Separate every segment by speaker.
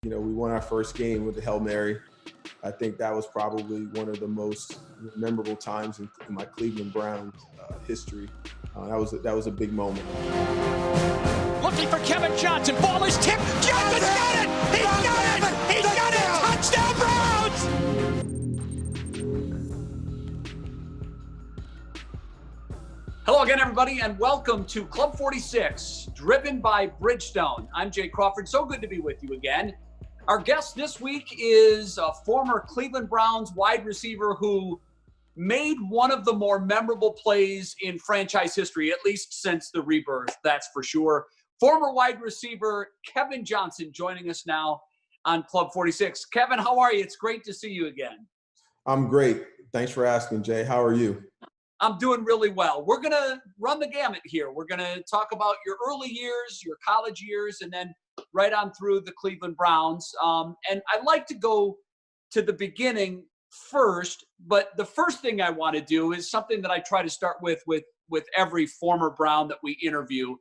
Speaker 1: We won our first game with the Hail Mary. I think that was probably one of the most memorable times in my Cleveland Browns history. That was a big moment.
Speaker 2: Looking for Kevin Johnson. Ball is tipped. Johnson's got it. He's got it. He's got it. Touchdown Browns. Hello again, everybody, and welcome to Club 46, driven by Bridgestone. I'm Jay Crawford. So good to be with you again. Our guest this week is a former Cleveland Browns wide receiver who made one of the more memorable plays in franchise history, at least since the rebirth, that's for sure. Former wide receiver Kevin Johnson joining us now on Club 46. Kevin, how are you? It's great to see you again.
Speaker 1: I'm great. Thanks for asking, Jay. How are you?
Speaker 2: I'm doing really well. We're going to run the gamut here. We're going to talk about your early years, your college years, and then right on through the Cleveland Browns. And I'd like to go to the beginning first, but the first thing I want to do is something that I try to start with every former Brown that we interview.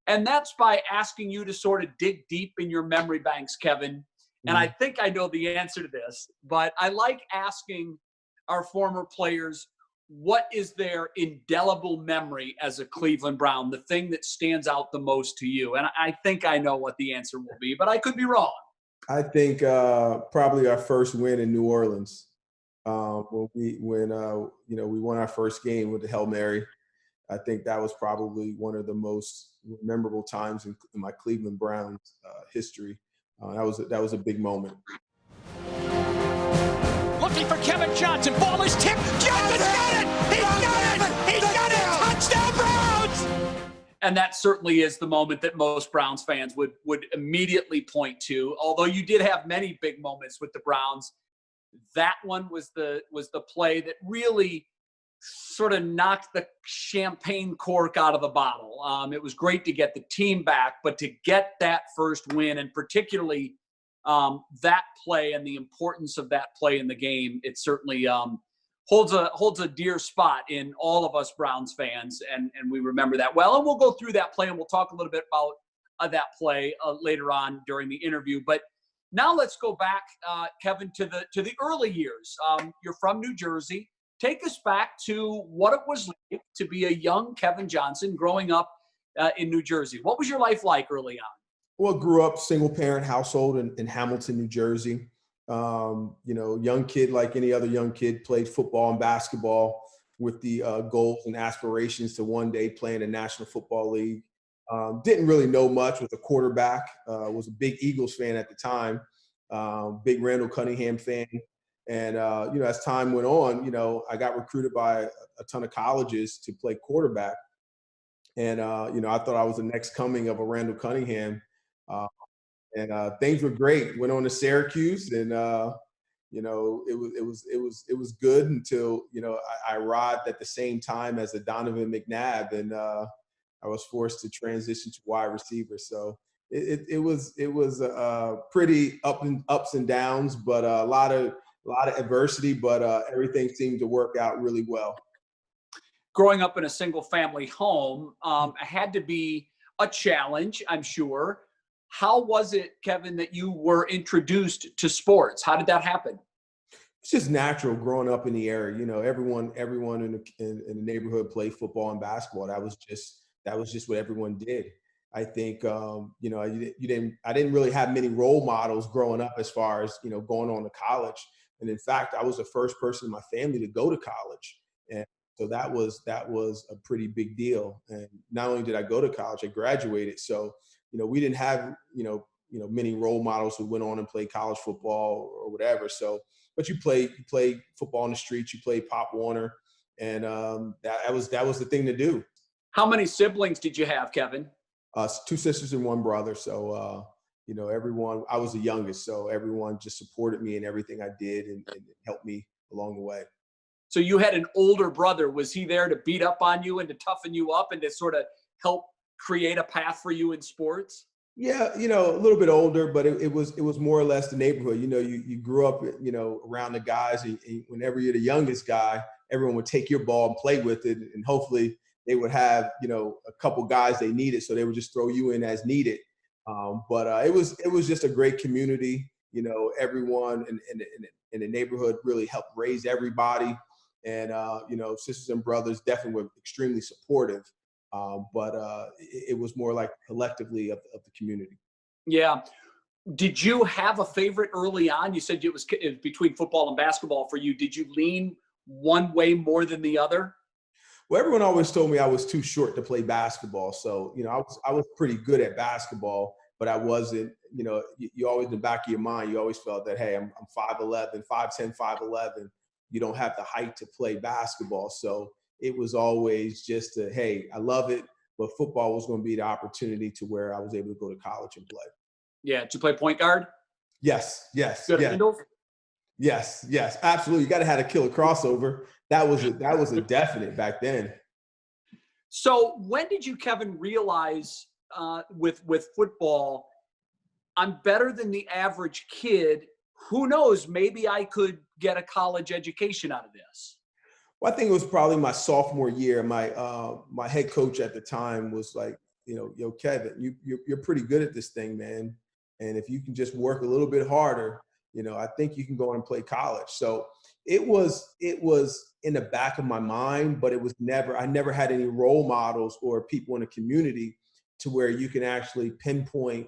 Speaker 2: And that's by asking you to sort of dig deep in your memory banks, Kevin. And I think I know the answer to this, but I like asking our former players, what is their indelible memory as a Cleveland Brown, the thing that stands out the most to you? And I think I know what the answer will be, but I could be wrong.
Speaker 1: I think probably our first win in New Orleans when we won our first game with the Hail Mary. I think that was probably one of the most memorable times in my Cleveland Browns history. That was a big moment.
Speaker 2: Looking for Kevin Johnson. Ball is tipped. Johnson's got it. He's got it. He's got it. Touchdown Browns. And that certainly is the moment that most Browns fans would immediately point to. Although you did have many big moments with the Browns, that one was the play that really sort of knocked the champagne cork out of the bottle. It was great to get the team back, but to get that first win, and particularly that play and the importance of that play in the game, it certainly holds a dear spot in all of us Browns fans, and we remember that well. And we'll go through that play, and we'll talk a little bit about that play later on during the interview. But now let's go back, Kevin, to the early years. You're from New Jersey. Take us back to what it was like to be a young Kevin Johnson growing up in New Jersey. What was your life like early on?
Speaker 1: Well, grew up single-parent household in Hamilton, New Jersey. Young kid like any other young kid, played football and basketball with the goals and aspirations to one day play in the National Football League. Didn't really know much with a quarterback. Was a big Eagles fan at the time, big Randall Cunningham fan. And, as time went on, I got recruited by a ton of colleges to play quarterback. And, I thought I was the next coming of a Randall Cunningham. And things were great. Went on to Syracuse, and it was good until I arrived at the same time as a Donovan McNabb, and I was forced to transition to wide receiver. So it was pretty ups and downs, but a lot of adversity, but everything seemed to work out really well.
Speaker 2: Growing up in a single family home had to be a challenge, I'm sure. How was it, Kevin, that you were introduced to sports? How did that happen?
Speaker 1: It's just natural growing up in the area. Everyone in the neighborhood played football and basketball. That was just what everyone did. I think I didn't really have many role models growing up as far as going on to college. And in fact, I was the first person in my family to go to college, and so that was a pretty big deal. And not only did I go to college, I graduated. So we didn't have many role models who went on and played college football or whatever. So, but you played football on the streets, you played Pop Warner, and that was the thing to do.
Speaker 2: How many siblings did you have, Kevin?
Speaker 1: 2 sisters and 1 brother. So everyone, I was the youngest, so everyone just supported me in everything I did and helped me along the way.
Speaker 2: So you had an older brother. Was he there to beat up on you and to toughen you up and to sort of help create a path for you in sports?
Speaker 1: Yeah, a little bit older, but it was more or less the neighborhood. You grew up, around the guys, and whenever you're the youngest guy, everyone would take your ball and play with it, and hopefully they would have, a couple guys they needed, so they would just throw you in as needed. But it was just a great community. You know, everyone in the neighborhood really helped raise everybody, and you know, sisters and brothers definitely were extremely supportive. But it was more like collectively of the community.
Speaker 2: Yeah. Did you have a favorite early on? You said it was between football and basketball for you. Did you lean one way more than the other?
Speaker 1: Well, everyone always told me I was too short to play basketball. So, you know, I was pretty good at basketball, but I wasn't, you know, you always in the back of your mind, you always felt that, hey, I'm 5'11", 5'10", 5'11". You don't have the height to play basketball. So it was always just hey, I love it, but football was going to be the opportunity to where I was able to go to college and play.
Speaker 2: Yeah. Did you play point guard?
Speaker 1: Yes, yes,
Speaker 2: Good
Speaker 1: yes.
Speaker 2: handles?
Speaker 1: Yes, yes, absolutely. You got to have a killer crossover. That was a definite back then.
Speaker 2: So when did you, Kevin, realize with football, I'm better than the average kid? Who knows? Maybe I could get a college education out of this.
Speaker 1: Well, I think it was probably my sophomore year. My head coach at the time was like, you know, yo, Kevin, you're pretty good at this thing, man. And if you can just work a little bit harder, you know, I think you can go and play college. So it was in the back of my mind, but I never had any role models or people in the community to where you can actually pinpoint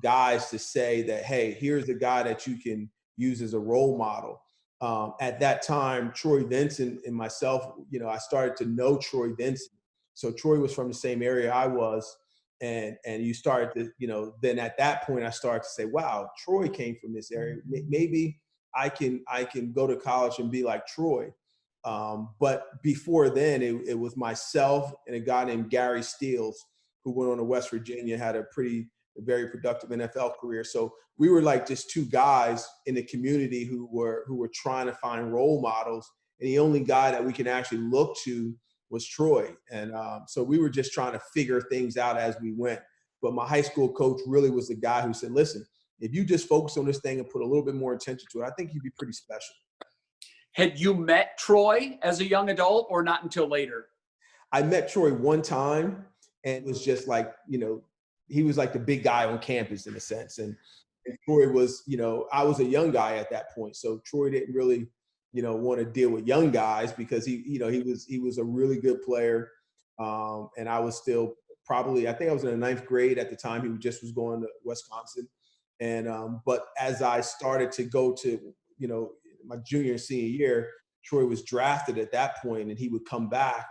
Speaker 1: guys to say that, hey, here's a guy that you can use as a role model. At that time, Troy Vincent and myself, you know, I started to know Troy Vincent. So Troy was from the same area I was. And you started to, you know, then at that point I started to say, wow, Troy came from this area. Maybe I can go to college and be like Troy. But before then, it was myself and a guy named Gary Steels, who went on to West Virginia, had a very productive NFL career. So we were like just two guys in the community who were trying to find role models. And the only guy that we can actually look to was Troy. And so we were just trying to figure things out as we went. But my high school coach really was the guy who said, listen, if you just focus on this thing and put a little bit more attention to it, I think you'd be pretty special.
Speaker 2: Had you met Troy as a young adult or not until later?
Speaker 1: I met Troy one time, and it was just like, you know, he was like the big guy on campus in a sense. And Troy was, you know, I was a young guy at that point. So Troy didn't really, you know, want to deal with young guys because he was a really good player. And I was still I think I was in the ninth grade at the time. He just was going to Wisconsin. And, but as I started to go to, you know, my junior and senior year, Troy was drafted at that point, and he would come back.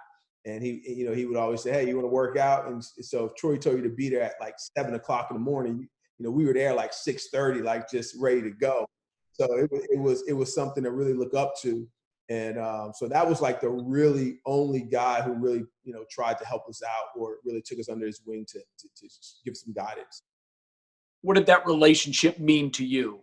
Speaker 1: And he would always say, hey, you want to work out? And so if Troy told you to be there at like 7:00 in the morning, you know, we were there like 6:30, like just ready to go. So it was something to really look up to. And so that was like the really only guy who really, you know, tried to help us out or really took us under his wing to give some guidance.
Speaker 2: What did that relationship mean to you?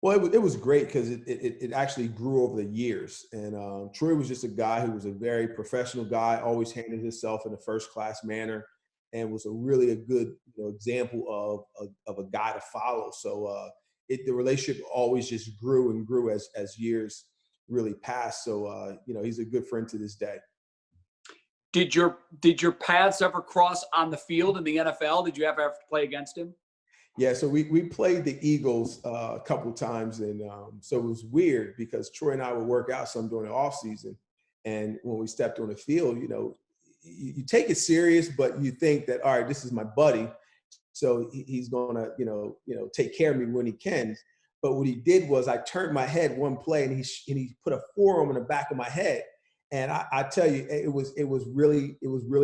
Speaker 1: Well, it was great because it actually grew over the years. And Troy was just a guy who was a very professional guy, always handled himself in a first-class manner, and was a good, you know, example of a guy to follow. So the relationship always just grew and grew as years really passed. So you know, he's a good friend to this day.
Speaker 2: Did your paths ever cross on the field in the NFL? Did you ever have to play against him?
Speaker 1: Yeah, so we played the Eagles a couple of times, and so it was weird because Troy and I would work out some during the off season, and when we stepped on the field, you know, you take it serious, but you think that, all right, this is my buddy, so he's gonna, you know, take care of me when he can. But what he did was I turned my head one play, and he put a forearm in the back of my head, and I tell you, it was really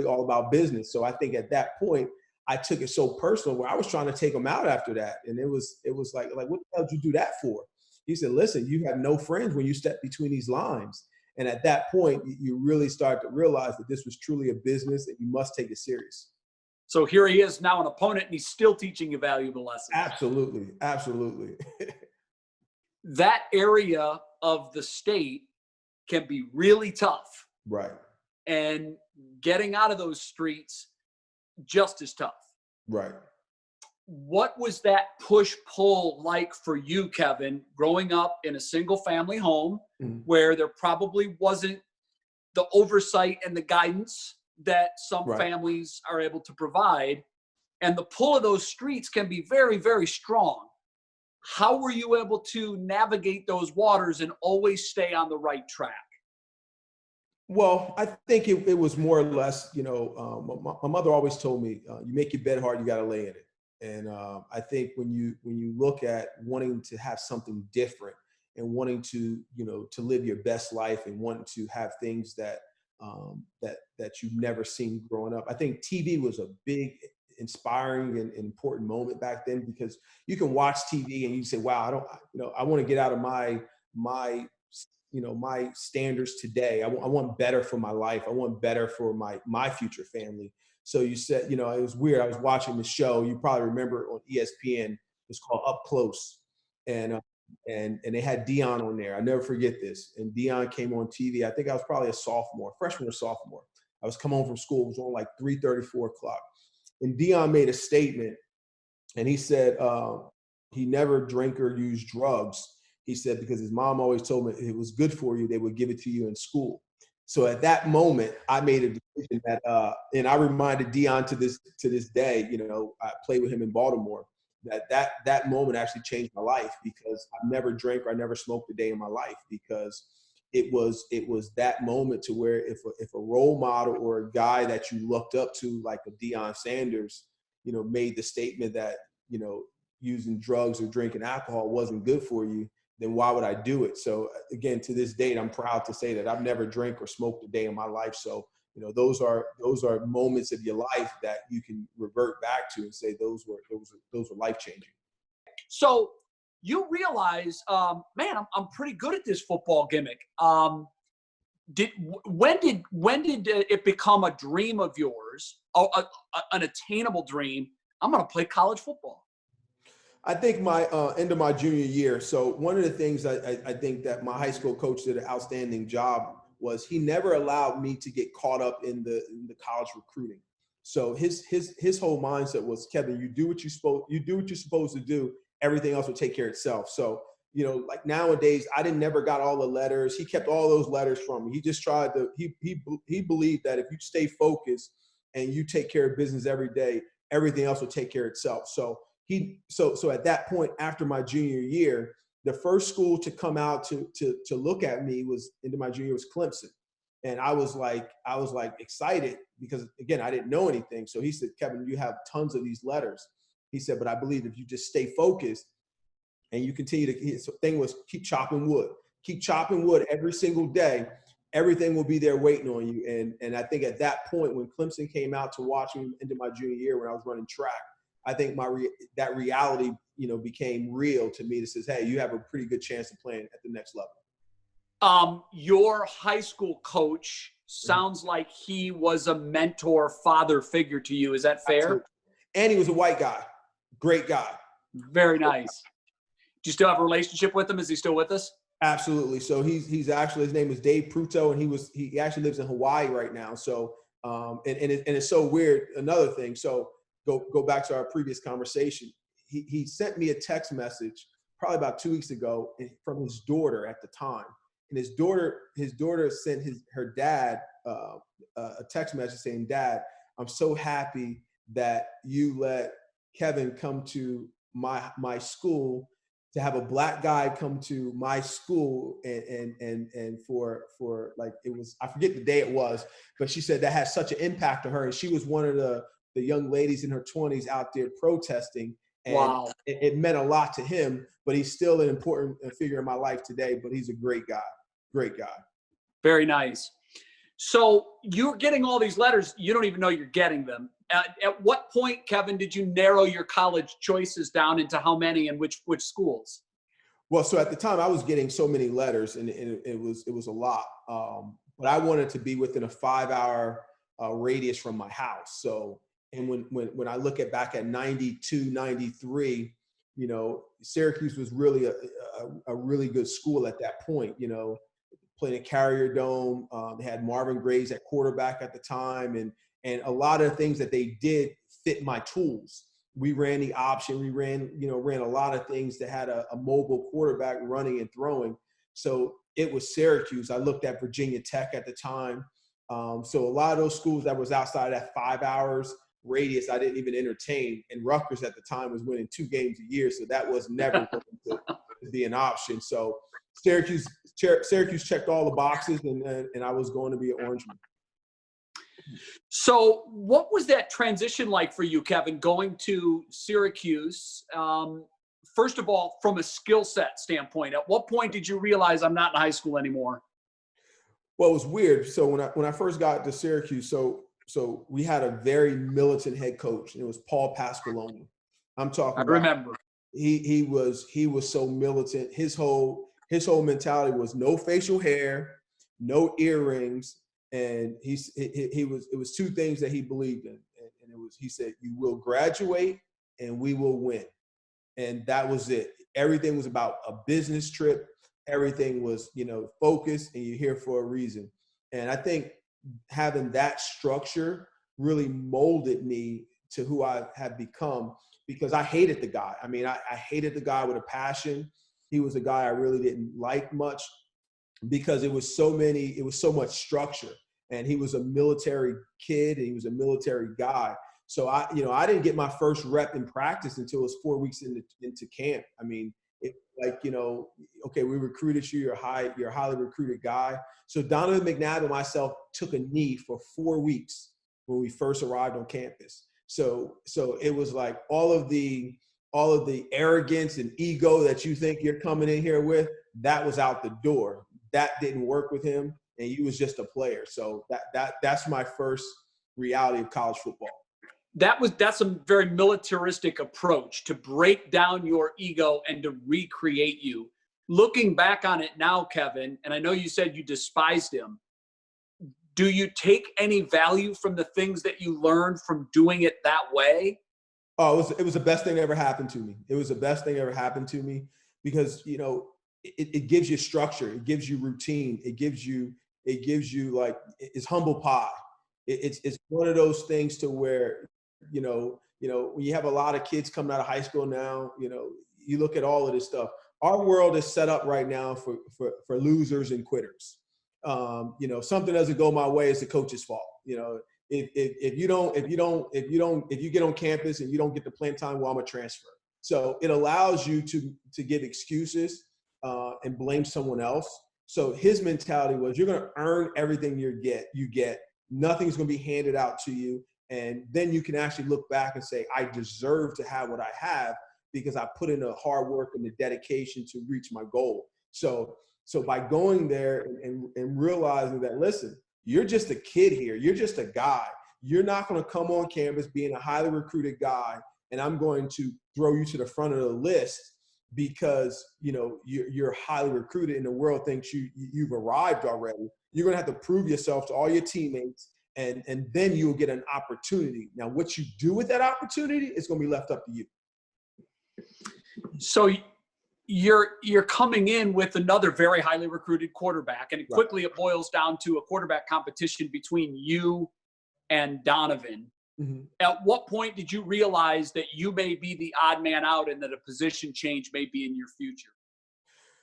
Speaker 1: all about business. So I think at that point, I took it so personal where I was trying to take him out after that. And it was like, what the hell did you do that for? He said, listen, you have no friends when you step between these lines. And at that point, you really start to realize that this was truly a business and you must take it serious.
Speaker 2: So here he is now an opponent, and he's still teaching you valuable lessons.
Speaker 1: Absolutely. Absolutely.
Speaker 2: That area of the state can be really tough.
Speaker 1: Right.
Speaker 2: And getting out of those streets, just as tough.
Speaker 1: Right.
Speaker 2: What was that push-pull like for you, Kevin, growing up in a single-family home where there probably wasn't the oversight and the guidance that some families are able to provide? and the pull of those streets can be very, very strong. How were you able to navigate those waters and always stay on the right track?
Speaker 1: Well, I think it was more or less, my mother always told me, you make your bed hard, you got to lay in it. And I think when you look at wanting to have something different and wanting to, to live your best life and wanting to have things that you've never seen growing up, I think TV was a big, inspiring and important moment back then, because you can watch TV and you say, wow, I want to get out of my my standards today. I want better for my life. I want better for my future family. So you said, it was weird. I was watching the show. You probably remember on ESPN. It's called Up Close, and they had Dion on there. I never forget this. And Dion came on TV. I think I was probably a freshman or sophomore. I was coming home from school. It was on like 3:30, 4 o'clock. And Dion made a statement, and he said he never drank or used drugs. He said, because his mom always told me it was good for you, they would give it to you in school. So at that moment, I made a decision that, and I reminded Dion to this day, I played with him in Baltimore, that moment actually changed my life, because I never drank or I never smoked a day in my life, because it was that moment to where if a role model or a guy that you looked up to, like a Deion Sanders, made the statement that, using drugs or drinking alcohol wasn't good for you, then why would I do it? So again, to this date, I'm proud to say that I've never drank or smoked a day in my life. So, those are moments of your life that you can revert back to and say those were life changing.
Speaker 2: So you realize, man, I'm pretty good at this football gimmick. When did it become a dream of yours, an attainable dream? I'm going to play college football.
Speaker 1: I think my end of my junior year. So one of the things I think that my high school coach did an outstanding job was he never allowed me to get caught up in the college recruiting. So his whole mindset was, Kevin, you do what you're supposed to do. Everything else will take care of itself. So, like nowadays, I never got all the letters. He kept all those letters from me. He just tried to, he believed that if you stay focused and you take care of business every day, everything else will take care of itself. So at that point, after my junior year, the first school to come out to look at me was into my junior year was Clemson. And I was like excited because, again, I didn't know anything. So he said, Kevin, you have tons of these letters. He said, but I believe if you just stay focused and you continue to, his thing was keep chopping wood every single day, everything will be there waiting on you. And I think at that point, when Clemson came out to watch me into my junior year when I was running track, I think that reality, became real to me. That says, hey, you have a pretty good chance of playing at the next level.
Speaker 2: Your high school coach sounds like he was a mentor, father figure to you. Is that fair?
Speaker 1: Absolutely. And he was a white guy. Great guy.
Speaker 2: Very nice. Do you still have a relationship with him? Is he still with us?
Speaker 1: Absolutely. So he's actually, his name is Dave Pruto, and he actually lives in Hawaii right now. So and it's so weird. Another thing. So go back to our previous conversation. He sent me a text message probably about 2 weeks ago from his daughter at the time. And his daughter sent her dad a text message saying, Dad, I'm so happy that you let Kevin come to my school, to have a black guy come to my school and for like, it was, I forget the day it was, but she said that had such an impact on her. And she was one of the young ladies in her 20s out there protesting. And
Speaker 2: wow.
Speaker 1: It meant a lot to him, but he's still an important figure in my life today, but he's a great guy. Great guy.
Speaker 2: Very nice. So you're getting all these letters. You don't even know you're getting them. At what point, Kevin, did you narrow your college choices down into how many and which schools?
Speaker 1: Well, so at the time I was getting so many letters and it was a lot. But I wanted to be within a 5-hour radius from my house. So, and when I look back at 92, 93, Syracuse was really a really good school at that point, playing at Carrier Dome. They had Marvin Graves at quarterback at the time. And a lot of things that they did fit my tools. We ran the option. We ran a lot of things that had a mobile quarterback running and throwing. So it was Syracuse. I looked at Virginia Tech at the time. So a lot of those schools that was outside of that 5 hours radius I didn't even entertain. And Rutgers at the time was winning 2 games a year, so that was never going to be an option. So Syracuse checked all the boxes, and I was going to be an Orangeman.
Speaker 2: So what was that transition like for you, Kevin, going to Syracuse? First of all, from a skill set standpoint, at what point did you realize I'm not in high school anymore?
Speaker 1: Well, it was weird. So when I first got to Syracuse, so we had a very militant head coach, and it was Paul Pasqualoni. I'm talking
Speaker 2: I remember.
Speaker 1: He was so militant. His whole mentality was no facial hair, no earrings, and it was 2 things that he believed in, and he said, you will graduate and we will win. And that was it. Everything was about a business trip. Everything was, focused, and you're here for a reason. And I think having that structure really molded me to who I have become, because I hated the guy. I mean, I hated the guy with a passion. He was a guy I really didn't like much because it was so much structure. And he was a military kid, and he was a military guy. So I didn't get my first rep in practice until it was 4 weeks into camp. I mean, okay, we recruited you. You're a highly recruited guy. So Donovan McNabb and myself took a knee for 4 weeks when we first arrived on campus. So it was like all of the arrogance and ego that you think you're coming in here with, that was out the door. That didn't work with him, and he was just a player. So that's my first reality of college football.
Speaker 2: That's a very militaristic approach to break down your ego and to recreate you. Looking back on it now, Kevin, and I know you said you despised him, do you take any value from the things that you learned from doing it that way?
Speaker 1: Oh, it was the best thing that ever happened to me. It was the best thing that ever happened to me because, it gives you structure. It gives you routine. It gives you like, it's humble pie. It's one of those things to where, when you have a lot of kids coming out of high school now, you look at all of this stuff. Our world is set up right now for losers and quitters. Something doesn't go my way, it's the coach's fault. If you get on campus and you don't get the playing time, well, I'm a transfer. So it allows you to give excuses and blame someone else. So his mentality was, you're going to earn everything you get. Nothing's going to be handed out to you. And then you can actually look back and say, I deserve to have what I have because I put in the hard work and the dedication to reach my goal. So by going there and realizing that, listen, you're just a kid here. You're just a guy. You're not going to come on campus being a highly recruited guy, and I'm going to throw you to the front of the list because, you're highly recruited and the world thinks you've arrived already. You're going to have to prove yourself to all your teammates. And then you'll get an opportunity. Now, what you do with that opportunity is going to be left up to you.
Speaker 2: So you're coming in with another very highly recruited quarterback, and quickly it boils down to a quarterback competition between you and Donovan. Mm-hmm. At what point did you realize that you may be the odd man out and that a position change may be in your future?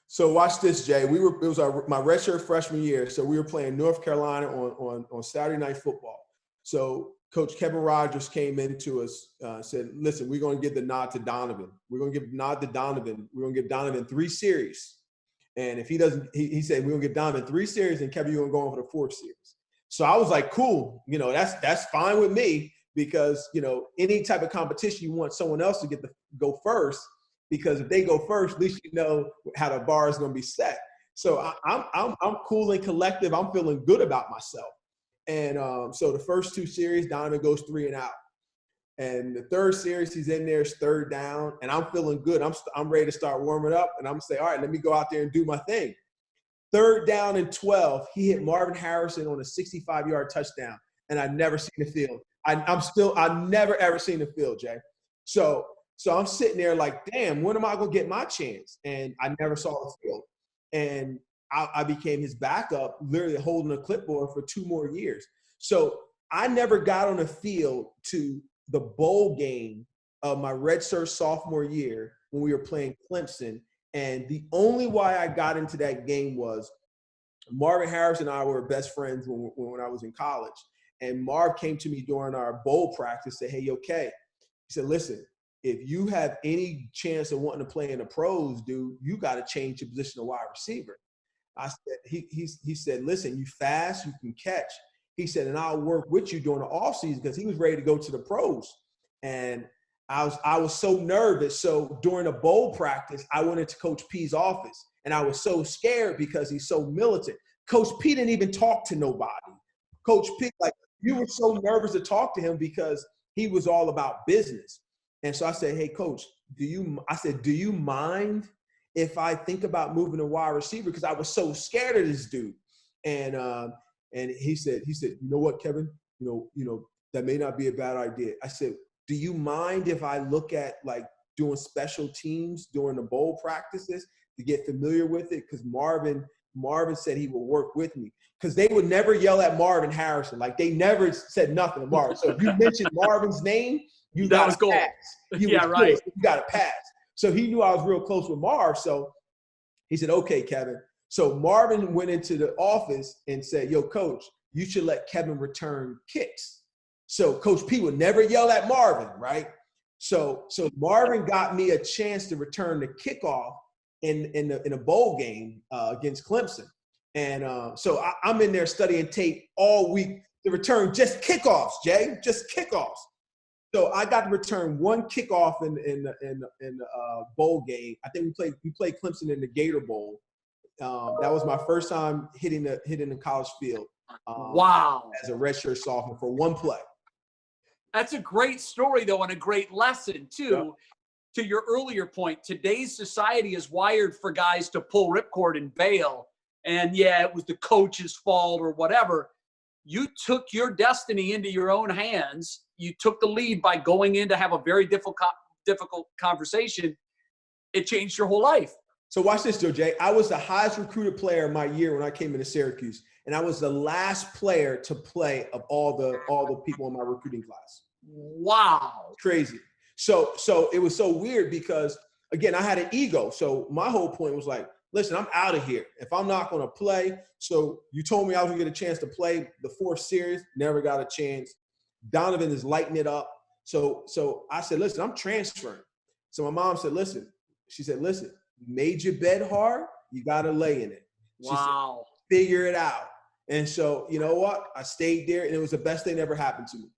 Speaker 1: So watch this, Jay. It was my redshirt freshman year. So we were playing North Carolina on Saturday Night Football. So Coach Kevin Rogers came into us, said, listen, we're going to give the nod to Donovan. We're going to give the nod to Donovan. We're going to give Donovan 3 series. And if he doesn't, he said, we're going to give Donovan 3 series, and Kevin, you're going to go on for the 4th series. So I was like, cool. That's fine with me because, any type of competition, you want someone else to go first. Because if they go first, at least you know how the bar is going to be set. So I'm cool and collective. I'm feeling good about myself. And so the first 2 series, Donovan goes 3 and out. And the 3rd series, he's in there, it's 3rd down, and I'm feeling good. I'm ready to start warming up, and I'm saying, all right, let me go out there and do my thing. 3rd down and 12, he hit Marvin Harrison on a 65-yard touchdown, and I'd never seen the field. I've never ever seen the field, Jay. So I'm sitting there like, damn, when am I going to get my chance? And I never saw the field. And I became his backup, literally holding a clipboard for 2 more years. So I never got on the field to the bowl game of my redshirt sophomore year when we were playing Clemson. And the only why I got into that game was Marvin Harris and I were best friends when I was in college. And Marv came to me during our bowl practice, said, "Hey, okay." He said, "Listen, if you have any chance of wanting to play in the pros, dude, you got to change your position of wide receiver." I said, he said, "Listen, you fast, you can catch." He said, "And I'll work with you during the offseason," because he was ready to go to the pros. And I was so nervous. So during a bowl practice, I went into Coach P's office, and I was so scared because he's so militant. Coach P didn't even talk to nobody. Coach P, like, you were so nervous to talk to him because he was all about business. And so I said, "Hey, Coach, do you mind if I think about moving to wide receiver?" Because I was so scared of this dude. And he said, "You know what, Kevin? You know that may not be a bad idea." I said, "Do you mind if I look at like doing special teams during the bowl practices to get familiar with it?" Because Marvin said he would work with me, because they would never yell at Marvin Harrison. Like, they never said nothing to Marvin. So if you mentioned Marvin's name, you got to pass.
Speaker 2: Yeah, right.
Speaker 1: You got to pass. So he knew I was real close with Marv. So he said, "Okay, Kevin." So Marvin went into the office and said, "Yo, Coach, you should let Kevin return kicks." So Coach P would never yell at Marvin, right? So Marvin got me a chance to return the kickoff in a bowl game against Clemson. And so I'm in there studying tape all week to return just kickoffs, Jay, just kickoffs. So I got to return one kickoff in the bowl game. I think we played Clemson in the Gator Bowl. That was my first time hitting the college field.
Speaker 2: Wow!
Speaker 1: As a redshirt sophomore for one play.
Speaker 2: That's a great story, though, and a great lesson too.
Speaker 1: Yep.
Speaker 2: To your earlier point, today's society is wired for guys to pull ripcord and bail. And yeah, it was the coach's fault or whatever. You took your destiny into your own hands. You took the lead by going in to have a very difficult conversation. It changed your whole life.
Speaker 1: So watch this, Joe Jay. I was the highest recruited player my year when I came into Syracuse, and I was the last player to play of all the people in my recruiting class.
Speaker 2: Wow,
Speaker 1: crazy. So it was so weird because, again, I had an ego. So my whole point was like, listen, I'm out of here if I'm not going to play. So you told me I was going to get a chance to play the fourth series, never got a chance. Donovan is lighting it up. So I said, listen, I'm transferring. So my mom said, listen, made your bed hard, you got to lay in it. She
Speaker 2: wow.
Speaker 1: said, figure it out. And so, you know what? I stayed there, and it was the best thing that ever happened to me.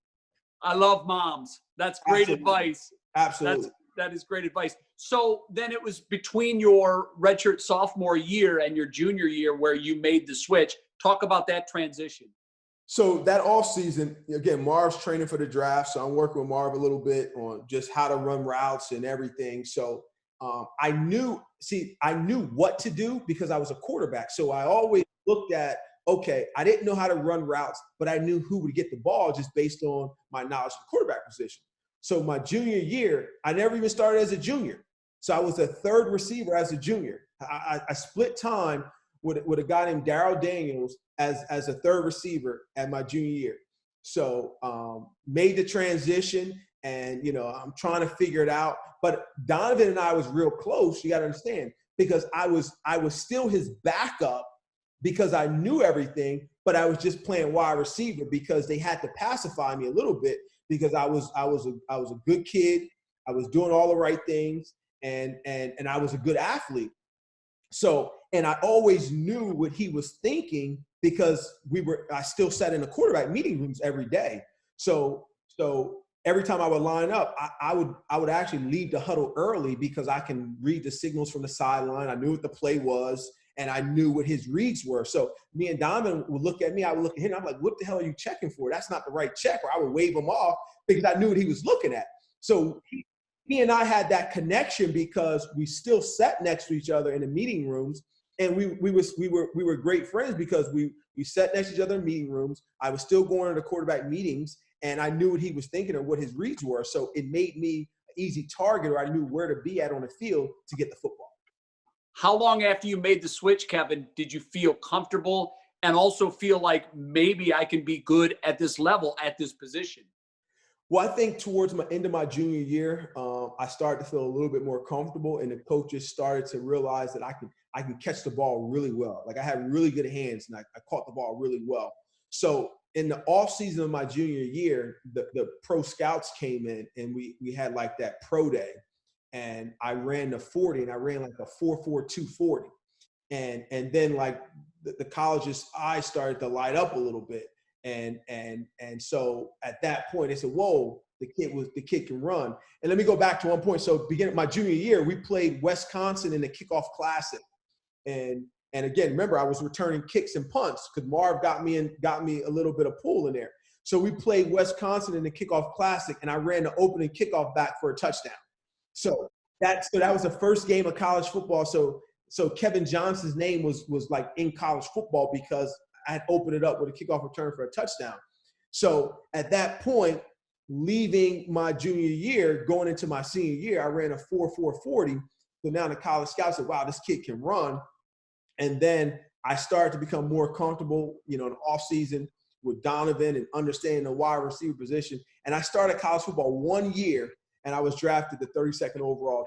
Speaker 2: I love moms. That's great advice.
Speaker 1: Absolutely.
Speaker 2: That is great advice. So then it was between your redshirt sophomore year and your junior year where you made the switch. Talk about that transition.
Speaker 1: So that off season, again, Marv's training for the draft. So I'm working with Marv a little bit on just how to run routes and everything. So I knew what to do because I was a quarterback. So I always looked at, okay, I didn't know how to run routes, but I knew who would get the ball just based on my knowledge of the quarterback position. So my junior year, I never even started as a junior. So I was a third receiver as a junior. I split time with a guy named Darryl Daniels as a third receiver at my junior year. So made the transition, and, I'm trying to figure it out. But Donovan and I was real close, you got to understand, because I was still his backup because I knew everything, but I was just playing wide receiver because they had to pacify me a little bit because I was a good kid. I was doing all the right things, and I was a good athlete. So, and I always knew what he was thinking because I still sat in the quarterback meeting rooms every day. So every time I would line up, I would actually leave the huddle early because I can read the signals from the sideline. I knew what the play was, and I knew what his reads were. So me and Donovan would look at me, I would look at him, I'm like, what the hell are you checking for? That's not the right check. Or I would wave him off because I knew what he was looking at. So he and I had that connection because we still sat next to each other in the meeting rooms, and we were great friends because we sat next to each other in meeting rooms. I was still going to the quarterback meetings, and I knew what he was thinking and what his reads were. So it made me an easy target, or I knew where to be at on the field to get the football.
Speaker 2: How long after you made the switch, Kevin, did you feel comfortable and also feel like maybe I can be good at this level, at this position?
Speaker 1: Well, I think towards my end of my junior year, I started to feel a little bit more comfortable, and the coaches started to realize that I can catch the ball really well. Like, I had really good hands, and I caught the ball really well. So in the off season of my junior year, the pro scouts came in and we had like that pro day, and I ran the 40 and I ran like a 4.4240. And then like the college's eyes started to light up a little bit. And so at that point they said, whoa, the kid can run. And let me go back to one point. So beginning my junior year, we played Wisconsin in the kickoff classic. And again, remember, I was returning kicks and punts because Marv got me a little bit of pull in there. So we played Wisconsin in the kickoff classic, and I ran the opening kickoff back for a touchdown. So that was the first game of college football. So Kevin Johnson's name was like in college football because I had opened it up with a kickoff return for a touchdown. So at that point, leaving my junior year, going into my senior year, I ran a 4.40. So now the college scouts said, wow, this kid can run. And then I started to become more comfortable, in the offseason with Donovan and understanding the wide receiver position. And I started college football 1 year, and I was drafted the 32nd overall.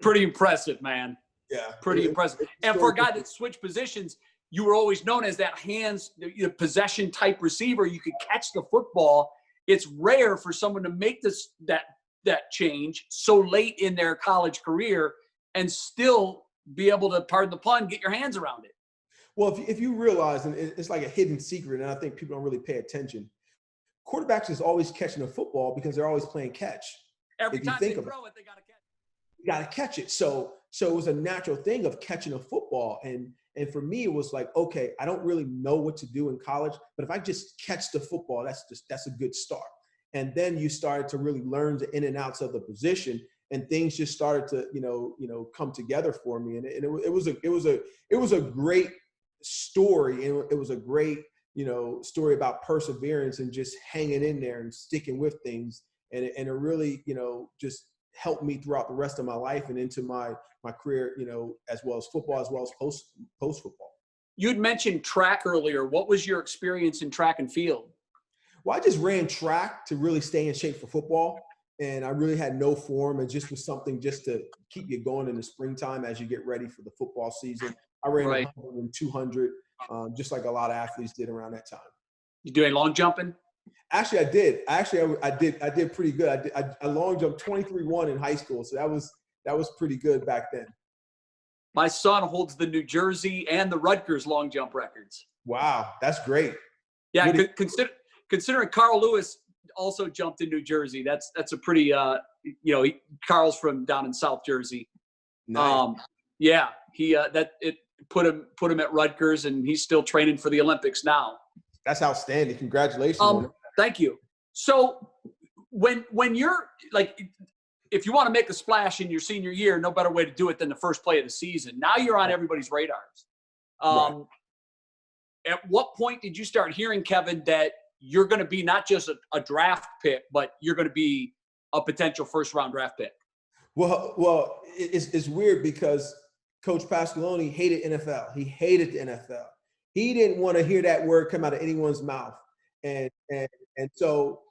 Speaker 2: Pretty impressive, man.
Speaker 1: Yeah.
Speaker 2: Pretty impressive. And for a guy that switched positions, you were always known as that possession type receiver. You could catch the football. It's rare for someone to make that change so late in their college career and still be able to, pardon the pun, get your hands around it.
Speaker 1: Well, if you realize, and it's like a hidden secret, and I think people don't really pay attention, quarterbacks is always catching the football because they're always playing catch.
Speaker 2: Every time they throw it, they got to catch it.
Speaker 1: You got to catch it. So it was a natural thing of catching a football. And for me, it was like, okay, I don't really know what to do in college, but if I just catch the football, that's a good start. And then you started to really learn the in and outs of the position, and things just started to, come together for me. And it was a great story. And it was a great, story about perseverance and just hanging in there and sticking with things. And it really, just helped me throughout the rest of my life and into my career, as well as football, as well as post football.
Speaker 2: You'd mentioned track earlier. What was your experience in track and field?
Speaker 1: Well, I just ran track to really stay in shape for football. And I really had no form. It just was something just to keep you going in the springtime as you get ready for the football season. I ran 100 and 200, just like a lot of athletes did around that time.
Speaker 2: You doing long jumping?
Speaker 1: Actually, I did. I did pretty good. I long jumped 23-1 in high school, so that was pretty good back then.
Speaker 2: My son holds the New Jersey and the Rutgers long jump records.
Speaker 1: Wow, that's great.
Speaker 2: Yeah, considering Carl Lewis also jumped in New Jersey, that's a pretty Carl's from down in South Jersey.
Speaker 1: Nice.
Speaker 2: Yeah, it put him at Rutgers, and he's still training for the Olympics now.
Speaker 1: That's outstanding. Congratulations.
Speaker 2: Thank you. So when you're like, if you want to make a splash in your senior year, no better way to do it than the first play of the season. Now you're on everybody's radars.
Speaker 1: Right.
Speaker 2: At what point did you start hearing, Kevin, that you're going to be not just a draft pick, but you're going to be a potential first-round draft pick?
Speaker 1: Well, it's weird because Coach Pasqualoni hated NFL. He hated the NFL. He didn't want to hear that word come out of anyone's mouth. And so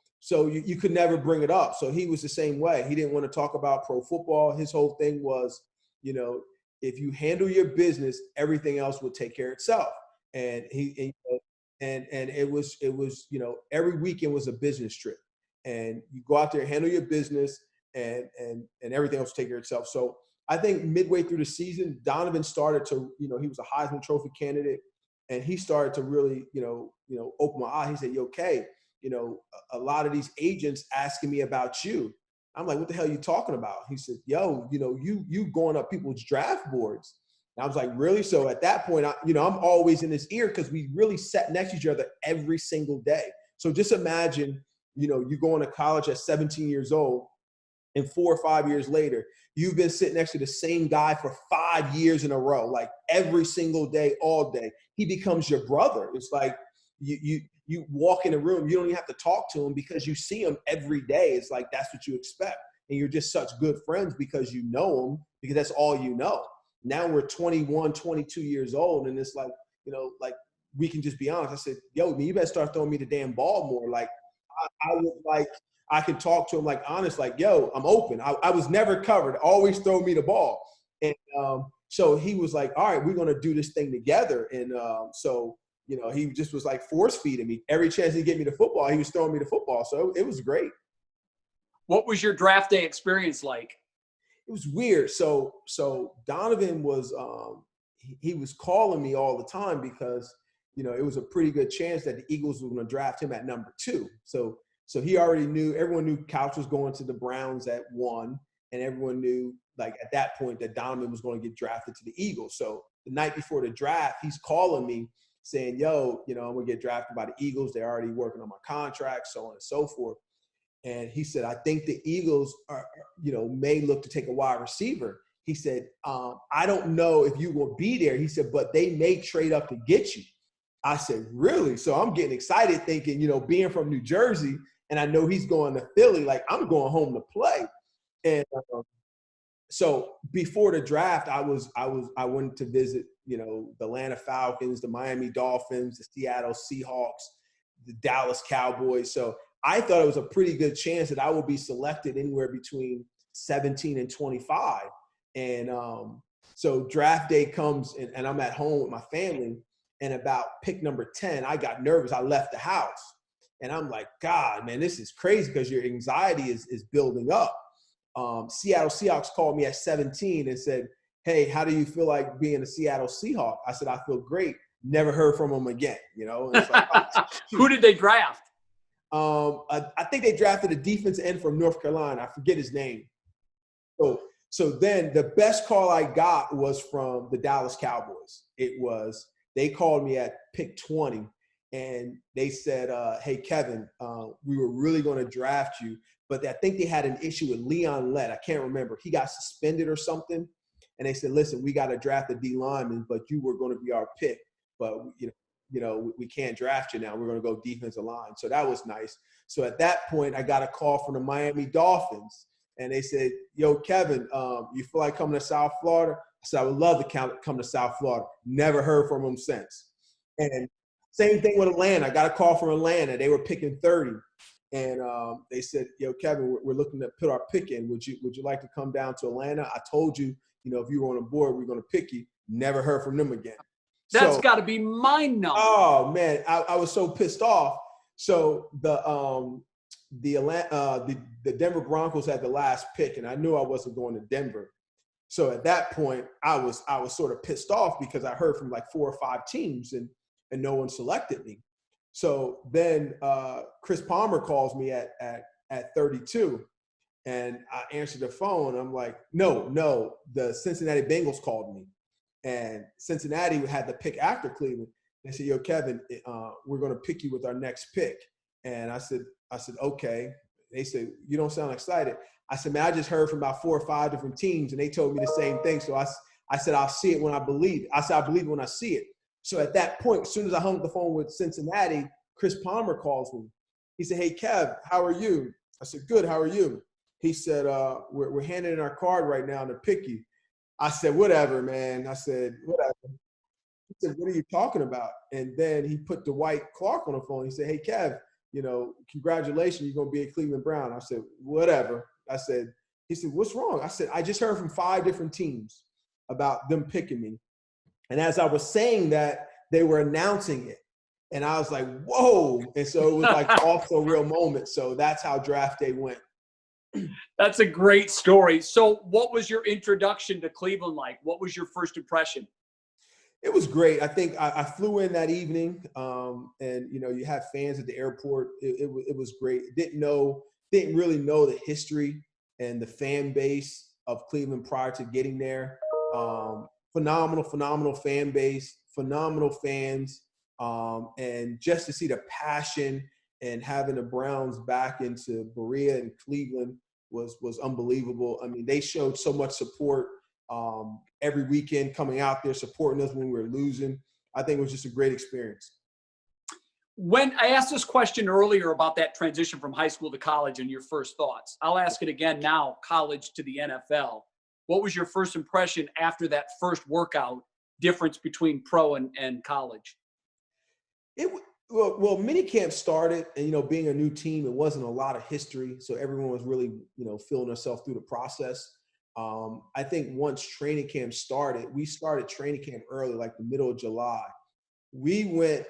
Speaker 1: you could never bring it up. So he was the same way. He didn't want to talk about pro football. His whole thing was, if you handle your business, everything else will take care of itself. And it was every weekend was a business trip, and you go out there, handle your business, and everything else will take care of itself. So I think midway through the season, Donovan started to, he was a Heisman Trophy candidate, and he started to really, open my eye. He said, "Yo, Kay, a lot of these agents asking me about you." I'm like, "What the hell are you talking about?" He said, "Yo, you going up people's draft boards." And I was like, "Really?" So at that point, I'm always in his ear because we really sat next to each other every single day. So just imagine, you going to college at 17 years old, and 4 or 5 years later, you've been sitting next to the same guy for 5 years in a row, like every single day, all day. He becomes your brother. It's like you walk in a room, you don't even have to talk to him because you see him every day. It's like that's what you expect. And you're just such good friends because you know him, because that's all you know. Now we're 21, 22 years old, and it's like, like we can just be honest. I said, "Yo, you better start throwing me the damn ball more." Like I was like, I could talk to him like honest, like, "Yo, I'm open. I was never covered. Always throw me the ball." And so he was like, "All right, we're gonna do this thing together." And so he just was like force feeding me. Every chance he get me the football, he was throwing me the football. So it was great.
Speaker 2: What was your draft day experience like?
Speaker 1: It was weird. So Donovan was he was calling me all the time because it was a pretty good chance that the Eagles were going to draft him at number 2. So he already knew. Everyone knew Couch was going to the Browns at 1, and everyone knew like at that point that Donovan was going to get drafted to the Eagles. So the night before the draft, he's calling me saying, "Yo, I'm going to get drafted by the Eagles. They're already working on my contract, so on and so forth." And he said, "I think the Eagles may look to take a wide receiver." He said, "I don't know if you will be there." He said, "But they may trade up to get you." I said, "Really?" So I'm getting excited thinking, being from New Jersey and I know he's going to Philly, like I'm going home to play. And so before the draft, I went to visit, the Atlanta Falcons, the Miami Dolphins, the Seattle Seahawks, the Dallas Cowboys. So I thought it was a pretty good chance that I would be selected anywhere between 17 and 25. And so draft day comes and I'm at home with my family. And about pick number 10, I got nervous. I left the house. And I'm like, God, man, this is crazy because your anxiety is building up. Seattle Seahawks called me at 17 and said, "Hey, how do you feel like being a Seattle Seahawk?" I said, "I feel great." Never heard from them again, And it's like,
Speaker 2: Who did they draft?
Speaker 1: I think they drafted a defense end from North Carolina. I forget his name. So then the best call I got was from the Dallas Cowboys. They called me at pick 20 and they said, "Hey, Kevin, we were really going to draft you, but I think they had an issue with Leon Lett. I can't remember. He got suspended or something." And they said, "Listen, we got to draft a D lineman, but you were going to be our pick. But, we can't draft you now. We're going to go defensive line." So that was nice. So at that point, I got a call from the Miami Dolphins. And they said, "Yo, Kevin, you feel like coming to South Florida?" I said, "I would love to come to South Florida." Never heard from them since. And same thing with Atlanta. I got a call from Atlanta. They were picking 30. And they said, "Yo, Kevin, we're looking to put our pick in. Would you like to come down to Atlanta? I told you, if you were on the board, we're going to pick you." Never heard from them again.
Speaker 2: That's got to be mind-numbing.
Speaker 1: Oh, man, I was so pissed off. So the Denver Broncos had the last pick, and I knew I wasn't going to Denver. So at that point, I was sort of pissed off because I heard from like 4 or 5 teams, and no one selected me. So then Chris Palmer calls me at 32, and I answered the phone. I'm like, no, the Cincinnati Bengals called me, and Cincinnati had the pick after Cleveland. They said, "Yo, Kevin, we're going to pick you with our next pick." And I said, "Okay." They said, "You don't sound excited." I said, "Man, I just heard from about 4 or 5 different teams, and they told me the same thing." So I said, "I'll see it when I believe it." I said, "I believe it when I see it." So at that point, as soon as I hung up the phone with Cincinnati, Chris Palmer calls me. He said, "Hey, Kev, how are you?" I said, "Good, how are you?" He said, we're handing in our card right now to pick you." I said, "Whatever, man." I said, "Whatever." He said, "What are you talking about?" And then he put Dwight Clark on the phone. He said, "Hey, Kev, congratulations, you're going to be a Cleveland Brown." I said, "Whatever." He said, "What's wrong?" I said, "I just heard from 5 different teams about them picking me." And as I was saying that, they were announcing it. And I was like, whoa. And so it was like also a real moment. So that's how draft day went.
Speaker 2: That's a great story. So what was your introduction to Cleveland like? What was your first impression?
Speaker 1: It was great. I think I flew in that evening, and you have fans at the airport. It was great. Didn't really know the history and the fan base of Cleveland prior to getting there. Phenomenal fan base, phenomenal fans, and just to see the passion and having the Browns back into Berea and Cleveland was unbelievable. I mean, they showed so much support. Every weekend coming out there supporting us when we were losing. I think it was just a great experience.
Speaker 2: When I asked this question earlier about that transition from high school to college and your first thoughts, I'll ask it again now, college to the NFL. What was your first impression after that first workout, difference between pro and college?
Speaker 1: Well, minicamp started, and being a new team, it wasn't a lot of history, so everyone was really, feeling themselves through the process. I think once training camp started, we started training camp early, like the middle of July, we went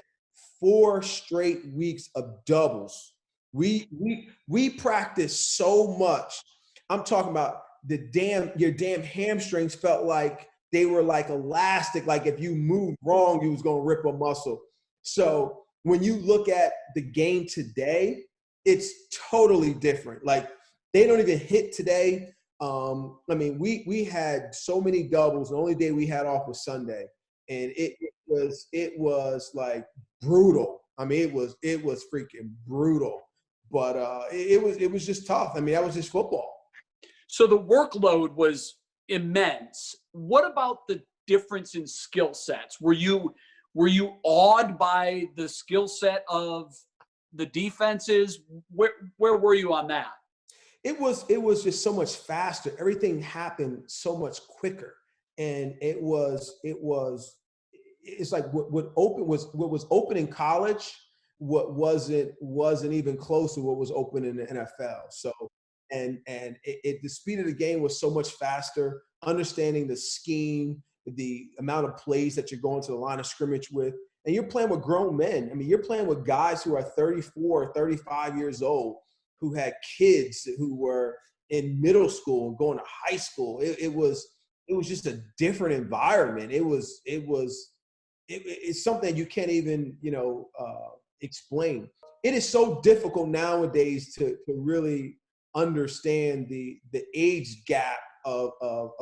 Speaker 1: 4 straight weeks of doubles. We practiced so much. I'm talking about your damn hamstrings felt like they were like elastic. Like if you moved wrong, you was gonna rip a muscle. So when you look at the game today, it's totally different. Like they don't even hit today. I mean, we had so many doubles. The only day we had off was Sunday, and it was like brutal. I mean, it was freaking brutal. But it was just tough. I mean, that was just football.
Speaker 2: So the workload was immense. What about the difference in skill sets? Were you awed by the skill set of the defenses? Where were you on that?
Speaker 1: It was just so much faster. Everything happened so much quicker, and it's like what was open in college, what wasn't even close to what was open in the NFL. So the speed of the game was so much faster. Understanding the scheme, the amount of plays that you're going to the line of scrimmage with, and you're playing with grown men. I mean, you're playing with guys who are 34 or 35 years old, who had kids who were in middle school and going to high school. It was just a different environment. It's something you can't even, explain. It is so difficult nowadays to really understand the age gap of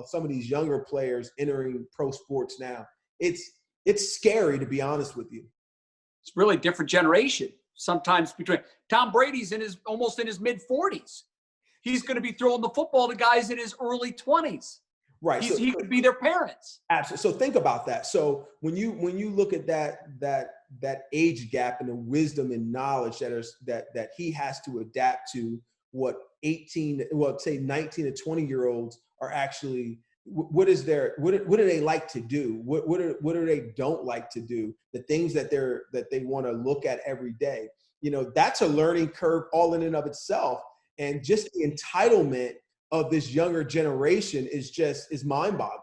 Speaker 1: some of these younger players entering pro sports now. It's scary, to be honest with you.
Speaker 2: It's really a different generation. Sometimes between Tom Brady's almost in his mid-40s. He's going to be throwing the football to guys in his early 20s.
Speaker 1: Right.
Speaker 2: He could be their parents.
Speaker 1: Absolutely. So think about that. So when you look at that age gap and the wisdom and knowledge that he has to adapt to, what 19 to 20-year-olds are actually, what do they like to do? What do they don't like to do? The things that they want to look at every day. That's a learning curve all in and of itself. And just the entitlement of this younger generation is mind-boggling.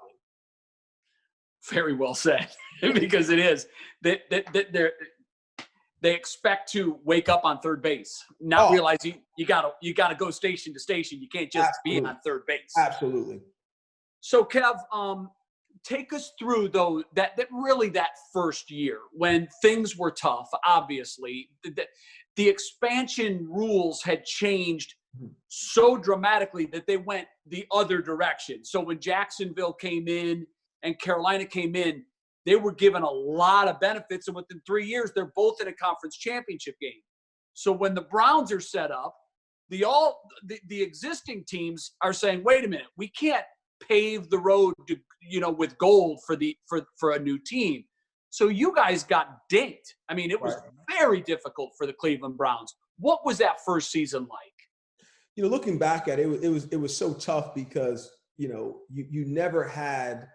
Speaker 2: Very well said, because it is. They expect to wake up on third base, not realizing you gotta go station to station. You can't just be on third base.
Speaker 1: Absolutely.
Speaker 2: So Kev, take us through though that first year when things were tough. Obviously, the expansion rules had changed so dramatically that they went the other direction. So when Jacksonville came in and Carolina came in, they were given a lot of benefits, and within 3 years, they're both in a conference championship game. So when the Browns are set up, the existing teams are saying, "Wait a minute, we can't pave the road to, with gold for a new team." So you guys got dinked. I mean, it was very difficult for the Cleveland Browns. What was that first season like?
Speaker 1: Looking back at it, it was so tough because you never had.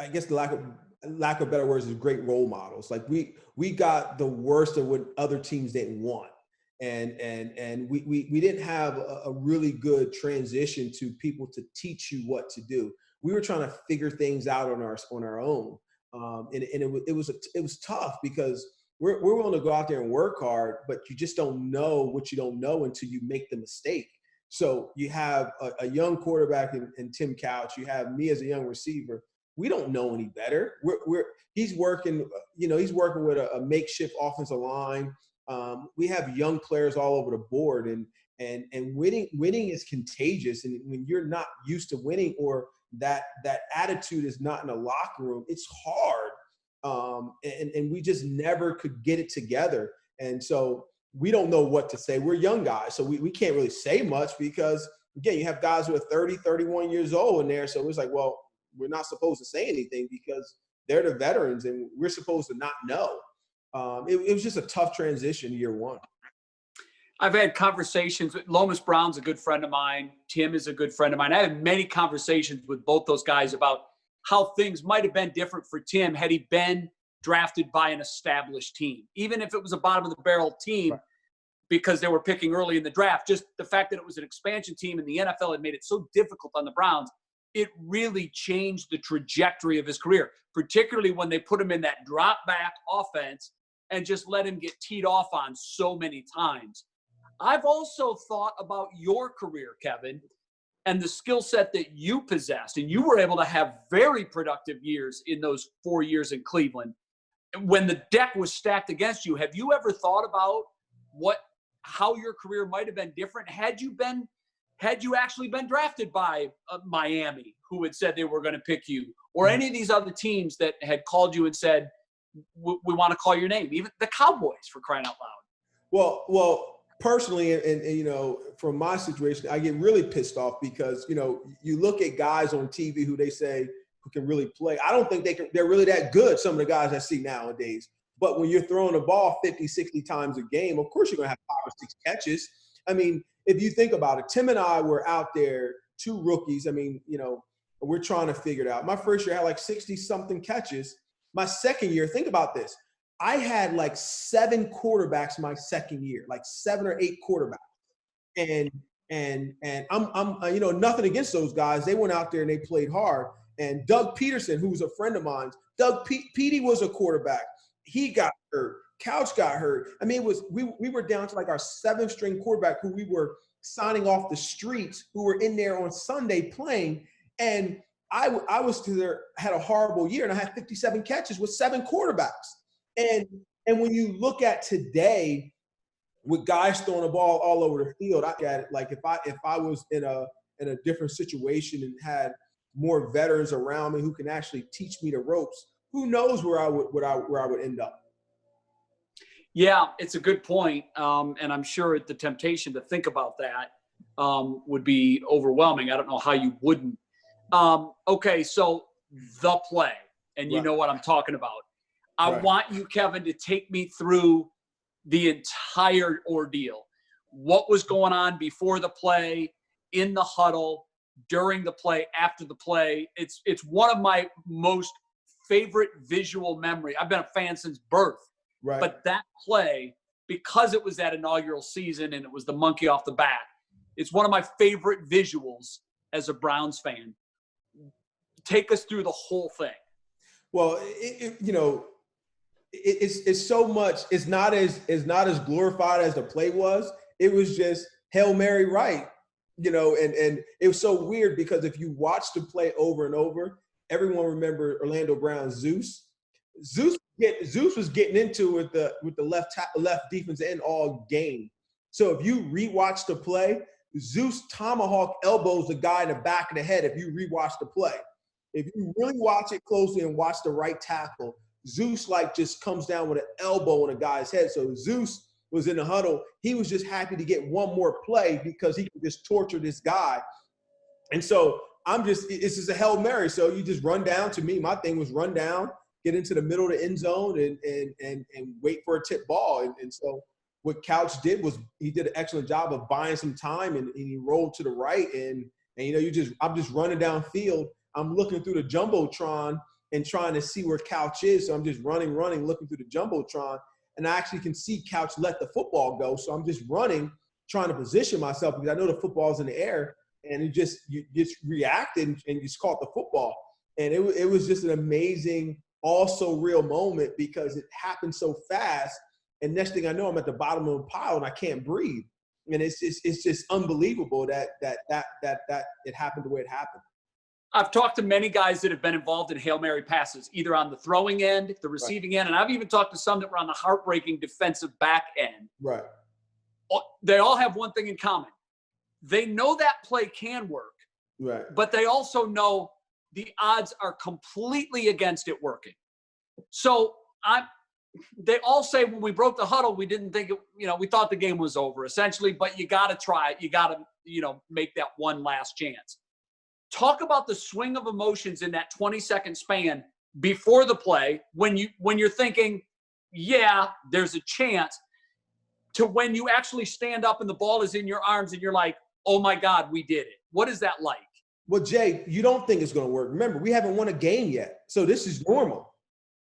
Speaker 1: I guess the lack of better words is great role models. Like we got the worst of what other teams didn't want. And we didn't have a really good transition to people to teach you what to do. We were trying to figure things out on our own. And it was tough because we're willing to go out there and work hard, but you just don't know what you don't know until you make the mistake. So you have a young quarterback in Tim Couch. You have me as a young receiver. We don't know any better. He's working with a makeshift offensive line. We have young players all over the board, and winning is contagious. And when you're not used to winning, or that attitude is not in the locker room, it's hard. And we just never could get it together. And so we don't know what to say. We're young guys, so we can't really say much because, again, you have guys who are 30, 31 years old in there. So it was like, well, we're not supposed to say anything because they're the veterans and we're supposed to not know. It was just a tough transition year one.
Speaker 2: I've had conversations with Lomas Brown's a good friend of mine. Tim is a good friend of mine. I had many conversations with both those guys about how things might have been different for Tim had he been drafted by an established team, even if it was a bottom of the barrel team, because they were picking early in the draft. Just the fact that it was an expansion team and the NFL had made it so difficult on the Browns, it really changed the trajectory of his career, particularly when they put him in that drop back offense and just let him get teed off on so many times. I've also thought about your career, Kevin, and the skill set that you possessed. And you were able to have very productive years in those 4 years in Cleveland. When the deck was stacked against you, have you ever thought about how your career might have been different had you actually been drafted by Miami, who had said they were going to pick you, or any of these other teams that had called you and said, we want to call your name, even the Cowboys, for crying out loud?
Speaker 1: Well, personally, and from my situation, I get really pissed off because, you look at guys on TV who they say who can really play. I don't think they're really that good, some of the guys I see nowadays. But when you're throwing the ball 50, 60 times a game, of course you're going to have 5 or 6 catches. I mean, if you think about it, Tim and I were out there, 2 rookies. I mean, we're trying to figure it out. My first year I had like 60-something catches. My second year, think about this. I had like 7 quarterbacks my second year, like 7 or 8 quarterbacks. And I'm nothing against those guys. They went out there and they played hard. And Doug Peterson, who's a friend of mine, Petey was a quarterback. He got hurt. Couch got hurt. I mean, we were down to like our 7th string quarterback who we were signing off the streets, who were in there on Sunday playing. And I had a horrible year, and I had 57 catches with 7 quarterbacks. And when you look at today, with guys throwing the ball all over the field, I got it. Like if I was in a different situation and had more veterans around me who can actually teach me the ropes, who knows where I would end up.
Speaker 2: Yeah, it's a good point. And I'm sure the temptation to think about that would be overwhelming. I don't know how you wouldn't. Okay, so the play, and you know what I'm talking about. I want you, Kevin, to take me through the entire ordeal. What was going on before the play, in the huddle, during the play, after the play? It's one of my most favorite visual memory. I've been a fan since birth. Right. But that play, because it was that inaugural season and it was the monkey off the back, it's one of my favorite visuals as a Browns fan. Take us through the whole thing.
Speaker 1: Well, it's so much. It's not as glorified as the play was. It was just Hail Mary right, and it was so weird because if you watch the play over and over, everyone remember Orlando Brown's Zeus. Zeus was getting into it with the left defense end all game. So if you rewatch the play, Zeus tomahawk elbows the guy in the back of the head. If you rewatch the play, if you really watch it closely and watch the right tackle, Zeus just comes down with an elbow on a guy's head. So Zeus was in the huddle. He was just happy to get one more play because he could just torture this guy. And so it's just a Hail Mary. So you just run down. To me, my thing was run down, get into the middle of the end zone and wait for a tip ball. And so what Couch did was he did an excellent job of buying some time and he rolled to the right. And I'm just running downfield. I'm looking through the Jumbotron and trying to see where Couch is. So I'm just running, looking through the Jumbotron. And I actually can see Couch let the football go. So I'm just running, trying to position myself because I know the football's in the air. And you just reacted and you just caught the football. And it was just an amazing, also real moment because it happened so fast. And next thing I know, I'm at the bottom of a pile and I can't breathe. And it's just unbelievable that it happened the way it happened.
Speaker 2: I've talked to many guys that have been involved in Hail Mary passes, either on the throwing end, the receiving end, and I've even talked to some that were on the heartbreaking defensive back end.
Speaker 1: Right.
Speaker 2: They all have one thing in common. They know that play can work.
Speaker 1: Right.
Speaker 2: But they also know the odds are completely against it working. So they all say when we broke the huddle, we didn't think we thought the game was over essentially, but you got to try it. You got to, make that one last chance. Talk about the swing of emotions in that 20-second span before the play when you're thinking, yeah, there's a chance, to when you actually stand up and the ball is in your arms and you're like, oh my God, we did it. What is that like?
Speaker 1: Well, Jay, you don't think it's going to work. Remember, we haven't won a game yet. So this is normal.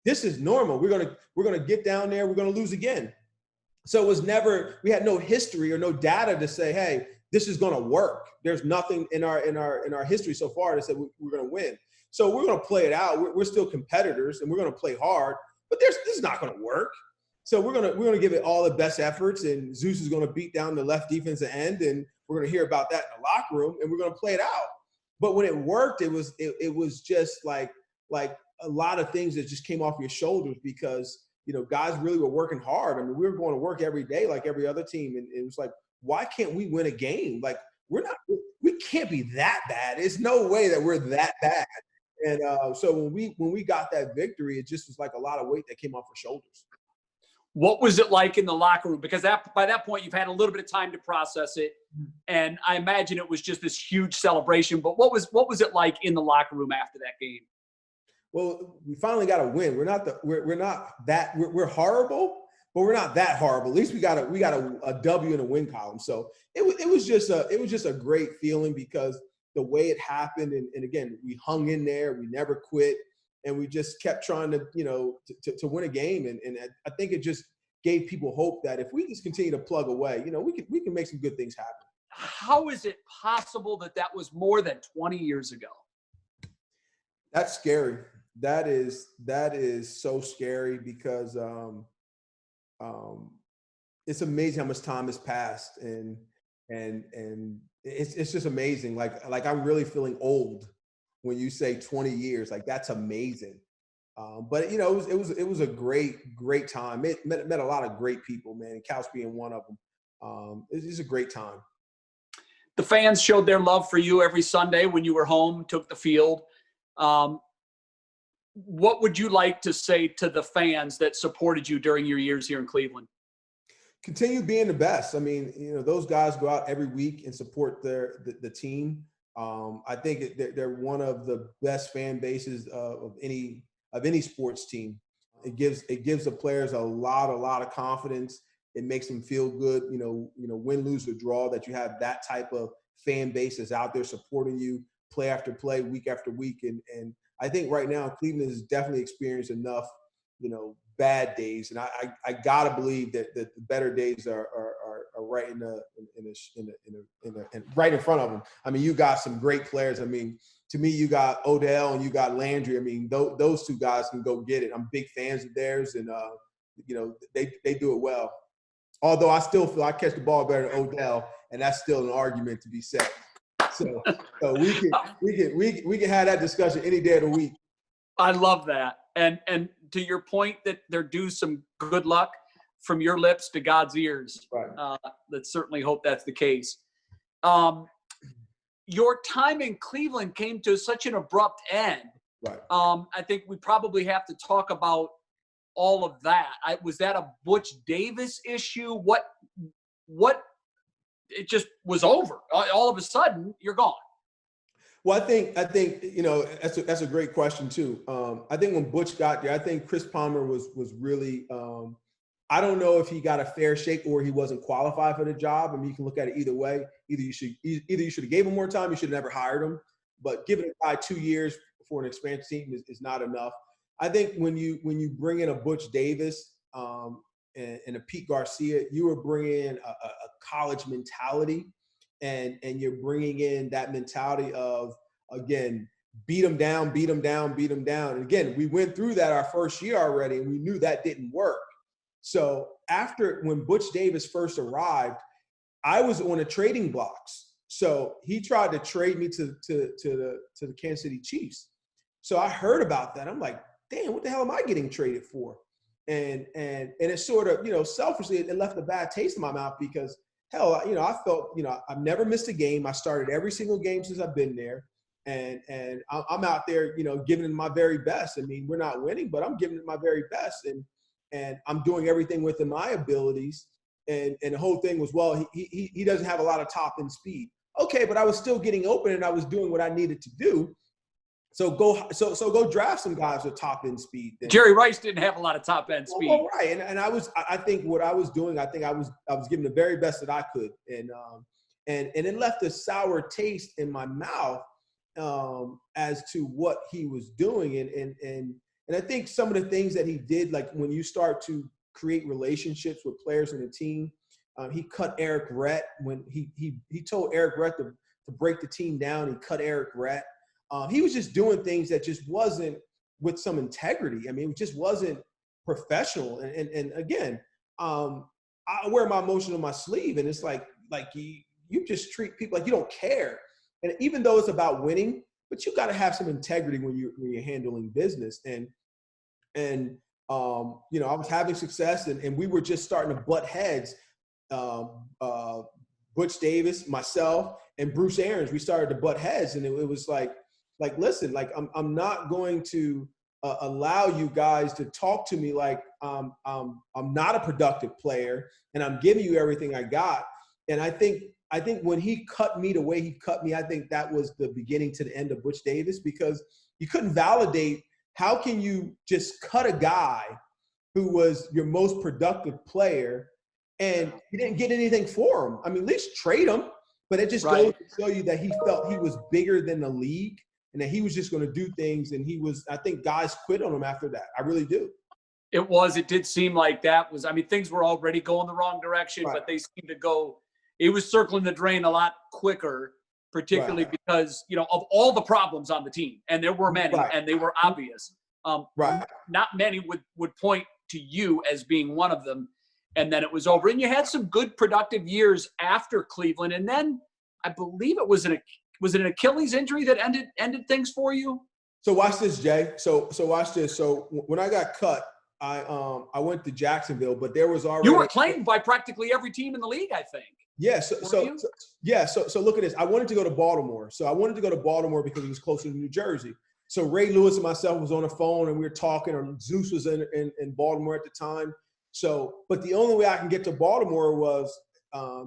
Speaker 1: This is normal. We're going to get down there. We're going to lose again. So it was never, we had no history or no data to say, hey, this is going to work. There's nothing in our history so far that said we're going to win. So we're going to play it out. We're still competitors, and we're going to play hard. But this is not going to work. So we're gonna give it all the best efforts, and Zeus is going to beat down the left defensive end, and we're going to hear about that in the locker room, and we're going to play it out. But when it worked, it was just like a lot of things that just came off your shoulders because guys really were working hard. I mean, we were going to work every day like every other team, and it was like, why can't we win a game? Like we can't be that bad. There's no way that we're that bad. And so when we got that victory, it just was like a lot of weight that came off our shoulders.
Speaker 2: What was it like in the locker room? Because by that point, you've had a little bit of time to process it, and I imagine it was just this huge celebration. But what was it like in the locker room after that game?
Speaker 1: Well, we finally got a win. We're horrible, but we're not that horrible. At least we got a W in a win column. So it was just a great feeling because the way it happened, and again, we hung in there, we never quit. And we just kept trying to win a game. And I think it just gave people hope that if we just continue to plug away, we can make some good things happen.
Speaker 2: How is it possible that was more than 20 years ago?
Speaker 1: That's scary. That is so scary because it's amazing how much time has passed, and it's just amazing. Like I'm really feeling old. When you say 20 years, like that's amazing. But it was a great time. Met a lot of great people, man. And Couch being one of them. It's a great time.
Speaker 2: The fans showed their love for you every Sunday when you were home, took the field. What would you like to say to the fans that supported you during your years here in Cleveland?
Speaker 1: Continue being the best. I mean, those guys go out every week and support the team. I think they're one of the best fan bases of any sports team. It gives the players a lot of confidence. It makes them feel good. Win, lose, or draw, that you have that type of fan base that's out there supporting you play after play, week after week. And I think right now Cleveland has definitely experienced enough, bad days, and I gotta believe that the better days are right right in front of them. I mean, you got some great players. I mean, to me, you got Odell and you got Landry. I mean, those two guys can go get it. I'm big fans of theirs, and they do it well. Although I still feel I catch the ball better than Odell, and that's still an argument to be said. So we can have that discussion any day of the week.
Speaker 2: I love that. And to your point that they're due some good luck from your lips to God's ears.
Speaker 1: Right.
Speaker 2: Let's certainly hope that's the case. Your time in Cleveland came to such an abrupt end.
Speaker 1: Right.
Speaker 2: I think we probably have to talk about all of that. Was that a Butch Davis issue? What? It just was over. All of a sudden, you're gone.
Speaker 1: Well, I think that's a great question too. I think when Butch got there, I think Chris Palmer was really. I don't know if he got a fair shake or he wasn't qualified for the job. I mean, you can look at it either way. Either you should have gave him more time. You should have never hired him. But giving a guy 2 years for an expansion team is not enough. I think when you bring in a Butch Davis and a Pete Garcia, you are bringing in a college mentality. And you're bringing in that mentality of, again, beat them down. And again, we went through that our first year already, and we knew that didn't work. So when Butch Davis first arrived, I was on the trading blocks. So he tried to trade me to the Kansas City Chiefs. So I heard about that. I'm like, damn, what the hell am I getting traded for? And it sort of, selfishly, it left a bad taste in my mouth because, hell, I felt, I've never missed a game. I started every single game since I've been there. And I'm out there, giving it my very best. I mean, we're not winning, but I'm giving it my very best. And I'm doing everything within my abilities. And the whole thing was, well, he doesn't have a lot of top end speed. Okay, but I was still getting open and I was doing what I needed to do. So go draft some guys with top end speed.
Speaker 2: Jerry Rice didn't have a lot of top end speed.
Speaker 1: Well, right. And I think what I was doing, I was giving the very best that I could. And it left a sour taste in my mouth as to what he was doing. And I think some of the things that he did, like when you start to create relationships with players in the team, He cut Eric Rett when he told Eric Rett to break the team down. He cut Eric Rett. He was just doing things that just wasn't with some integrity. I mean, it just wasn't professional. And again, I wear my emotion on my sleeve, and it's like you just treat people like you don't care. And even though it's about winning, but you got to have some integrity when you're handling business. And you know, I was having success, and we were just starting to butt heads. Butch Davis, myself, and Bruce Arians, we started to butt heads, and it was like listen, like I'm not going to allow you guys to talk to me like I'm not a productive player, and I'm giving you everything I got. And I think when he cut me the way he cut me, I think that was the beginning to the end of Butch Davis, because you couldn't validate. How can you just cut a guy who was your most productive player and you didn't get anything for him? I mean, at least trade him. But it just goes to show you that he felt he was bigger than the league and that he was just going to do things. And I think guys quit on him after that. I really do.
Speaker 2: It did seem like that was, I mean, things were already going the wrong direction, but they seemed to go, it was circling the drain a lot quicker, particularly because, you know, of all the problems on the team, and there were many, and they were obvious. Not many would point to you as being one of them. And then it was over. And you had some good productive years after Cleveland. And then I believe it was an Achilles injury that ended things for you?
Speaker 1: So watch this, Jay. So watch this. So when I got cut, I went to Jacksonville, but there was already—
Speaker 2: You were claimed by practically every team in the league, I think.
Speaker 1: Yeah. So look at this. I wanted to go to Baltimore. So I wanted to go to Baltimore because it was closer to New Jersey. So Ray Lewis and myself was on the phone and we were talking, or Zeus was in Baltimore at the time. So, but the only way I can get to Baltimore was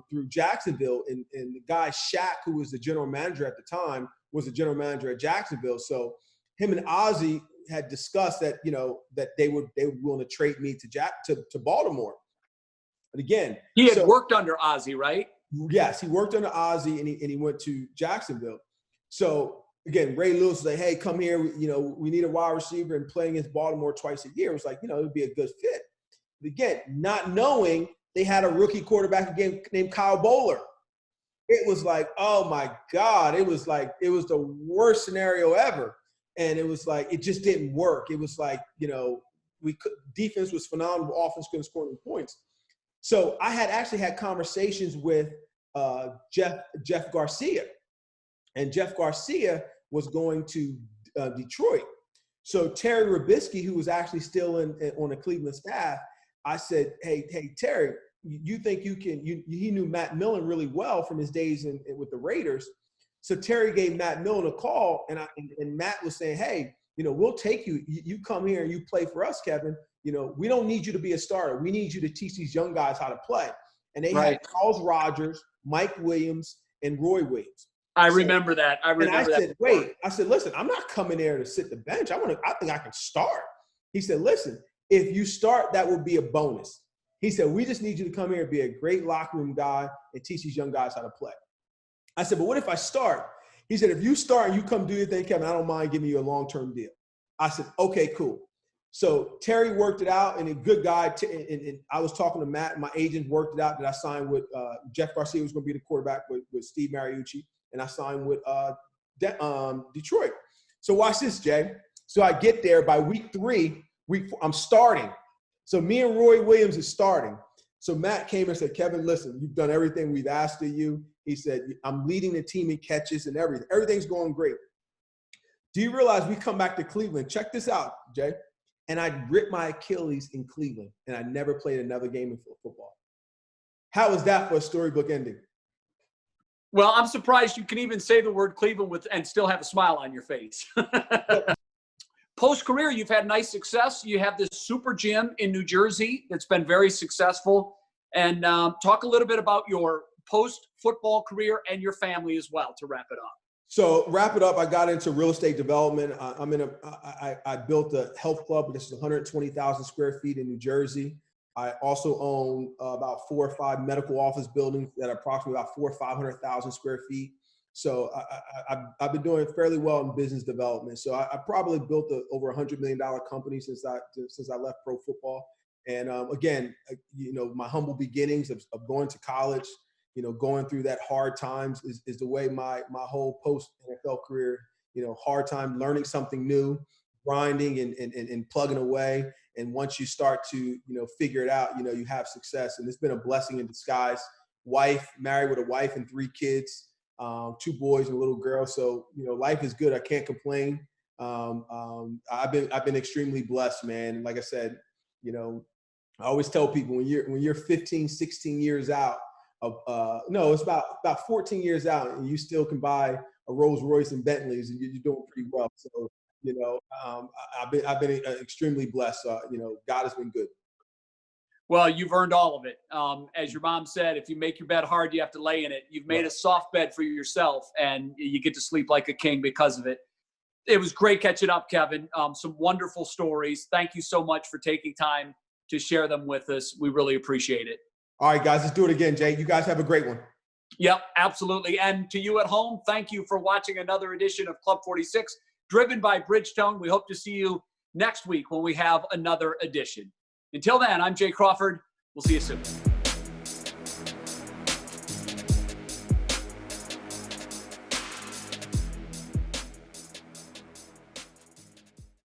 Speaker 1: through Jacksonville, and the guy Shaq, who was the general manager at the time, was the general manager at Jacksonville. So him and Ozzie had discussed that, you know, that they were willing to trade me to Baltimore. But again,
Speaker 2: he had worked under Ozzie, right?
Speaker 1: Yes, he worked under Ozzie, and he went to Jacksonville. So again, Ray Lewis was like, "Hey, come here. You know, we need a wide receiver, and playing against Baltimore twice a year." It was like, you know, it would be a good fit. But again, not knowing they had a rookie quarterback again named Kyle Bowler. It was like, oh my God. It was the worst scenario ever. And it was like, it just didn't work. It was like, you know, defense was phenomenal. Offense couldn't score any points. So I had actually had conversations with Jeff Garcia. And Jeff Garcia was going to Detroit. So Terry Robisky, who was actually still on the Cleveland staff, I said, hey, Terry, you think you can? He knew Matt Millen really well from his days with the Raiders. So Terry gave Matt Millen a call, and Matt was saying, hey, you know, we'll take you. You come here and you play for us, Kevin. You know, we don't need you to be a starter. We need you to teach these young guys how to play. And they had Charles Rogers, Mike Williams, and Roy Williams.
Speaker 2: I remember that. And I
Speaker 1: said, wait. I said, listen, I'm not coming there to sit the bench. I think I can start. He said, listen, if you start, that will be a bonus. He said, we just need you to come here and be a great locker room guy and teach these young guys how to play. I said, but what if I start? He said, if you start and you come do your thing, Kevin, I don't mind giving you a long-term deal. I said, okay, cool. So Terry worked it out, and a good guy. And I was talking to Matt. My agent worked it out that I signed with Jeff Garcia was going to be the quarterback with Steve Mariucci, and I signed with Detroit. So watch this, Jay. So I get there by week 3. I'm starting. So me and Roy Williams is starting. So Matt came and said, Kevin, listen, you've done everything we've asked of you. He said, I'm leading the team in catches and everything. Everything's going great. Do you realize we come back to Cleveland? Check this out, Jay. And I ripped my Achilles in Cleveland, and I never played another game of football. How was that for a storybook ending?
Speaker 2: Well, I'm surprised you can even say the word Cleveland and still have a smile on your face. Post-career, you've had nice success. You have this super gym in New Jersey that's been very successful. And talk a little bit about your post-football career and your family as well to wrap it up.
Speaker 1: So wrap it up. I got into real estate development. I built a health club. This is 120,000 square feet in New Jersey. I also own about 4 or 5 medical office buildings that are approximately about 400,000 or 500,000 square feet. So I've been doing fairly well in business development. So I probably built over $100 million company since I left pro football. And again, my humble beginnings of going to college, going through that hard times is the way my whole post NFL career, hard time learning something new, grinding and plugging away. And once you start to, figure it out, you have success. And it's been a blessing in disguise. Married with a wife and 3 kids, 2 boys and a little girl. So, life is good. I can't complain. I've been extremely blessed, man. And like I said, I always tell people when you're 15, 16 years out of, no, it's about 14 years out and you still can buy a Rolls Royce and Bentleys and you're doing pretty well. So, I've been extremely blessed. God has been good.
Speaker 2: Well, you've earned all of it. As your mom said, if you make your bed hard, you have to lay in it. You've made a soft bed for yourself and you get to sleep like a king because of it. It was great catching up, Kevin. Some wonderful stories. Thank you so much for taking time to share them with us. We really appreciate it.
Speaker 1: All right, guys, let's do it again, Jay. You guys have a great one.
Speaker 2: Yep, absolutely. And to you at home, thank you for watching another edition of Club 46, driven by Bridgestone. We hope to see you next week when we have another edition. Until then, I'm Jay Crawford. We'll see you soon.